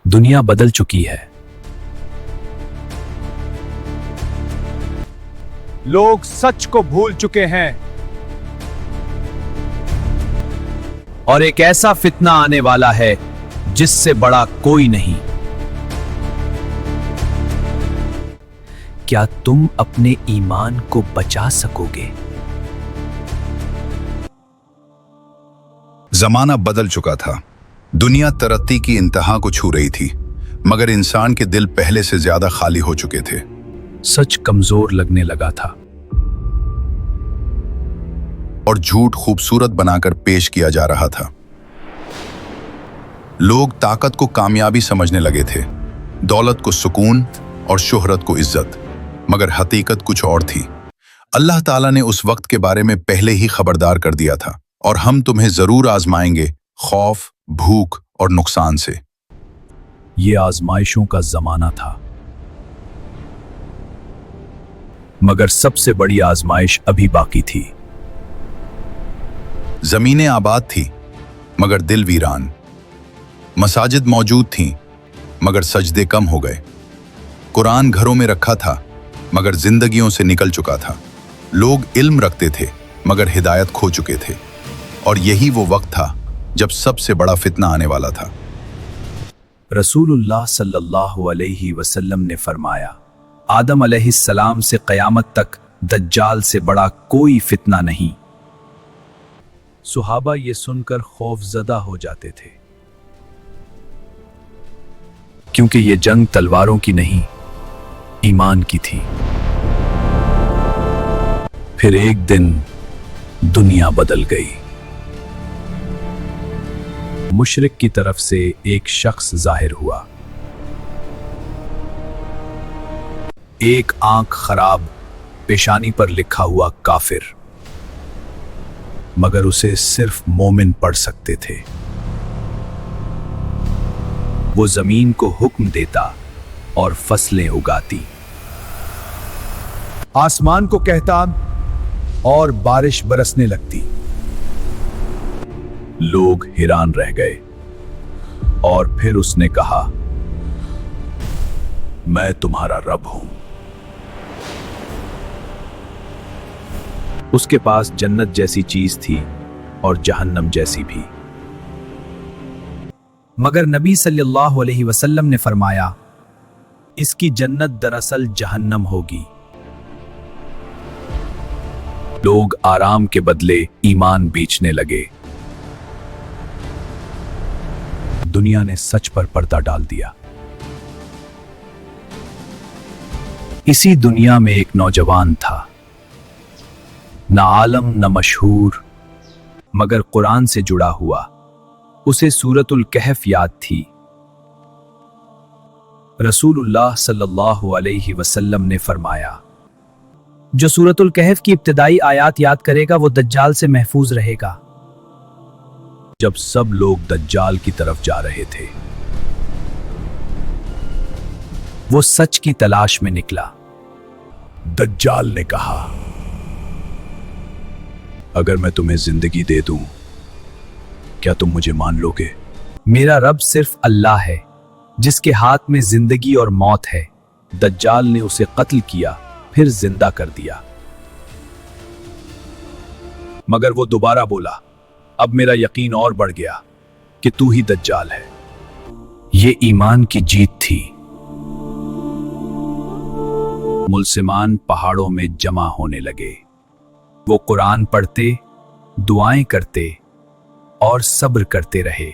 दुनिया बदल चुकी है। लोग सच को भूल चुके हैं और एक ऐसा फितना आने वाला है जिससे बड़ा कोई नहीं। क्या तुम अपने ईमान को बचा सकोगे? जमाना बदल चुका था। दुनिया तरक्की की इंतहा को छू रही थी, मगर इंसान के दिल पहले से ज्यादा खाली हो चुके थे। सच कमजोर लगने लगा था और झूठ खूबसूरत बनाकर पेश किया जा रहा था। लोग ताकत को कामयाबी समझने लगे थे, दौलत को सुकून और शोहरत को इज्जत, मगर हकीकत कुछ और थी। अल्लाह ताला ने उस वक्त के बारे में पहले ही खबरदार कर दिया था, और हम तुम्हें जरूर आजमाएंगे खौफ, भूख और नुकसान से। ये आजमाइशों का जमाना था, मगर सबसे बड़ी आजमाइश अभी बाकी थी। जमीनें आबाद थी मगर दिल वीरान। मसाजिद मौजूद थीं मगर सजदे कम हो गए। कुरान घरों में रखा था मगर जिंदगियों से निकल चुका था। लोग इल्म रखते थे मगर हिदायत खो चुके थे। और यही वो वक्त था जब सबसे बड़ा फितना आने वाला था। रसूलुल्लाह सल्लल्लाहु अलैहि वसल्लम ने फरमाया, आदम अलैहिस्सलाम से क़यामत तक दज्जाल से बड़ा कोई फितना नहीं। सुहाबा ये सुनकर खौफजदा हो जाते थे, क्योंकि ये जंग तलवारों की नहीं, ईमान की थी। फिर एक दिन दुनिया बदल गई। मुशरिक की तरफ से एक शख्स जाहिर हुआ। एक आंख खराब, पेशानी पर लिखा हुआ काफिर, मगर उसे सिर्फ मोमिन पढ़ सकते थे। वो जमीन को हुक्म देता और फसलें उगाती, आसमान को कहता और बारिश बरसने लगती। लोग हैरान रह गए और फिर उसने कहा, मैं तुम्हारा रब हूं। उसके पास जन्नत जैसी चीज थी और जहन्नम जैसी भी। मगर नबी सल्लल्लाहु अलैहि वसल्लम ने फरमाया, इसकी जन्नत दरअसल जहन्नम होगी। लोग आराम के बदले ईमान बेचने लगे। दुनिया ने सच पर पर्दा डाल दिया। इसी दुनिया में एक नौजवान था, न आलम न मशहूर, मगर कुरान से जुड़ा हुआ। उसे सूरतुल कहफ याद थी। रसूलुल्लाह सल्लल्लाहु अलैहि वसल्लम ने फरमाया, जो सूरतुल कहफ की इब्तिदाई आयात याद करेगा वो दज्जाल से महफूज रहेगा। जब सब लोग दज्जाल की तरफ जा रहे थे, वो सच की तलाश में निकला। दज्जाल ने कहा, अगर मैं तुम्हें जिंदगी दे दूं, क्या तुम मुझे मान लोगे? मेरा रब सिर्फ अल्लाह है, जिसके हाथ में जिंदगी और मौत है। दज्जाल ने उसे कत्ल किया, फिर जिंदा कर दिया। मगर वो दोबारा बोला, अब मेरा यकीन और बढ़ गया कि तू ही दज्जाल है। ये ईमान की जीत थी। मुल्सिमान पहाड़ों में जमा होने लगे। वो कुरान पढ़ते, दुआएं करते और सब्र करते रहे।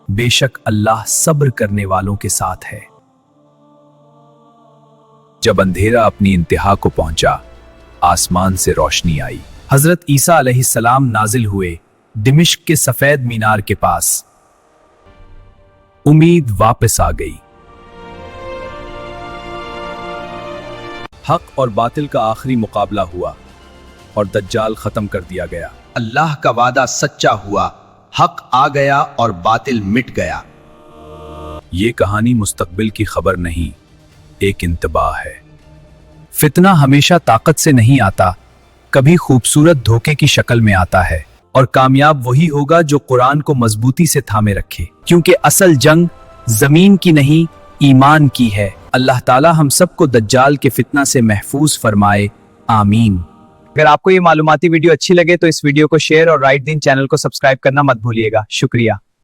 बेशक अल्लाह सब्र करने वालों के साथ है। जब अंधेरा अपनी इंतहा को पहुंचा, आसमान से रोशनी आई। हजरत ईसा अलैहिस्सलाम नाजिल हुए दिमिश्क के सफेद मीनार के पास। उम्मीद वापस आ गई। हक और बातिल का आखिरी मुकाबला हुआ और दज्जाल खत्म कर दिया गया। अल्लाह का वादा सच्चा हुआ, हक आ गया और बातिल मिट गया। ये कहानी मुस्तकबिल की खबर नहीं, एक इंतबाह है। फितना हमेशा ताकत से नहीं आता, कभी खूबसूरत धोखे की शक्ल में आता है। और कामयाब वही होगा जो कुरान को मजबूती से थामे रखे, क्योंकि असल जंग जमीन की नहीं ईमान की है। अल्लाह ताला हम सबको दज्जाल के फितना से महफूज फरमाए, आमीन। अगर आपको ये मालूमाती वीडियो अच्छी लगे तो इस वीडियो को शेयर और राइट दिन चैनल को सब्सक्राइब करना मत भूलिएगा। शुक्रिया।